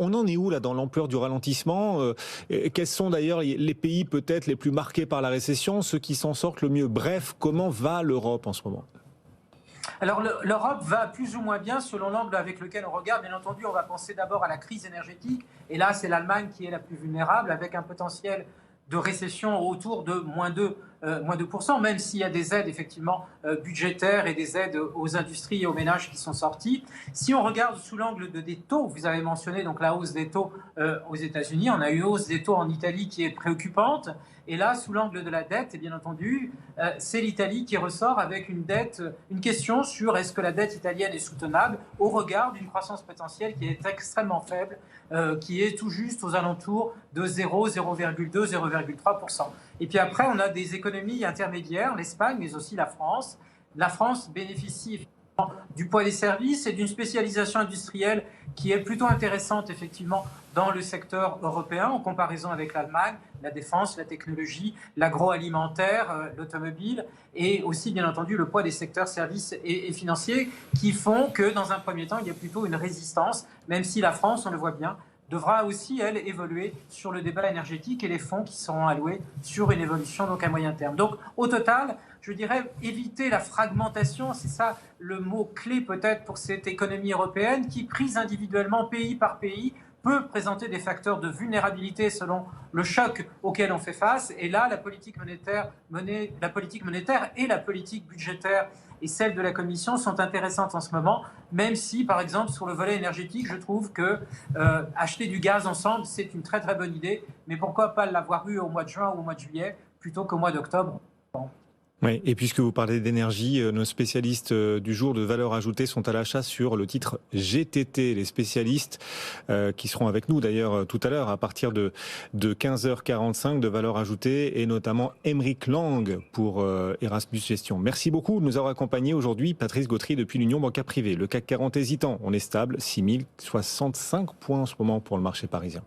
On en est où là dans l'ampleur du ralentissement? Et quels sont d'ailleurs les pays peut-être les plus marqués par la récession, ceux qui s'en sortent le mieux? Bref, comment va l'Europe en ce moment? Alors l'Europe va plus ou moins bien selon l'angle avec lequel on regarde. Bien entendu, on va penser d'abord à la crise énergétique. Et là, c'est l'Allemagne qui est la plus vulnérable, avec un potentiel de récession autour de moins 2%, même s'il y a des aides effectivement budgétaires et des aides aux industries et aux ménages qui sont sorties. Si on regarde sous l'angle des taux, vous avez mentionné donc la hausse des taux aux États-Unis, on a eu une hausse des taux en Italie qui est préoccupante. Et là, sous l'angle de la dette, et bien entendu, c'est l'Italie qui ressort avec une question sur est-ce que la dette italienne est soutenable au regard d'une croissance potentielle qui est extrêmement faible, qui est tout juste aux alentours de 0,2, 0,3%. Et puis après, on a des économies intermédiaires, l'Espagne, mais aussi la France. La France bénéficie du poids des services et d'une spécialisation industrielle qui est plutôt intéressante effectivement dans le secteur européen en comparaison avec l'Allemagne, la défense, la technologie, l'agroalimentaire, l'automobile et aussi bien entendu le poids des secteurs services et financiers qui font que dans un premier temps il y a plutôt une résistance, même si la France, on le voit bien, devra aussi, elle, évoluer sur le débat énergétique et les fonds qui seront alloués sur une évolution donc à moyen terme. Donc, au total, je dirais éviter la fragmentation, c'est ça le mot clé peut-être pour cette économie européenne qui, prise individuellement, pays par pays, peut présenter des facteurs de vulnérabilité selon le choc auquel on fait face. Et là, la politique monétaire et la politique budgétaire et celle de la Commission sont intéressantes en ce moment, même si, par exemple, sur le volet énergétique, je trouve que acheter du gaz ensemble, c'est une très très bonne idée, mais pourquoi pas l'avoir eu au mois de juin ou au mois de juillet plutôt qu'au mois d'octobre? Oui, et puisque vous parlez d'énergie, nos spécialistes du jour de valeur ajoutée sont à l'achat sur le titre GTT. Les spécialistes qui seront avec nous d'ailleurs tout à l'heure à partir de 15h45 de valeur ajoutée et notamment Aymeric Lang pour Erasmus Gestion. Merci beaucoup de nous avoir accompagnés aujourd'hui. Patrice Gautry depuis l'Union Bancaire Privée. Le CAC 40 hésitant, on est stable, 6065 points en ce moment pour le marché parisien.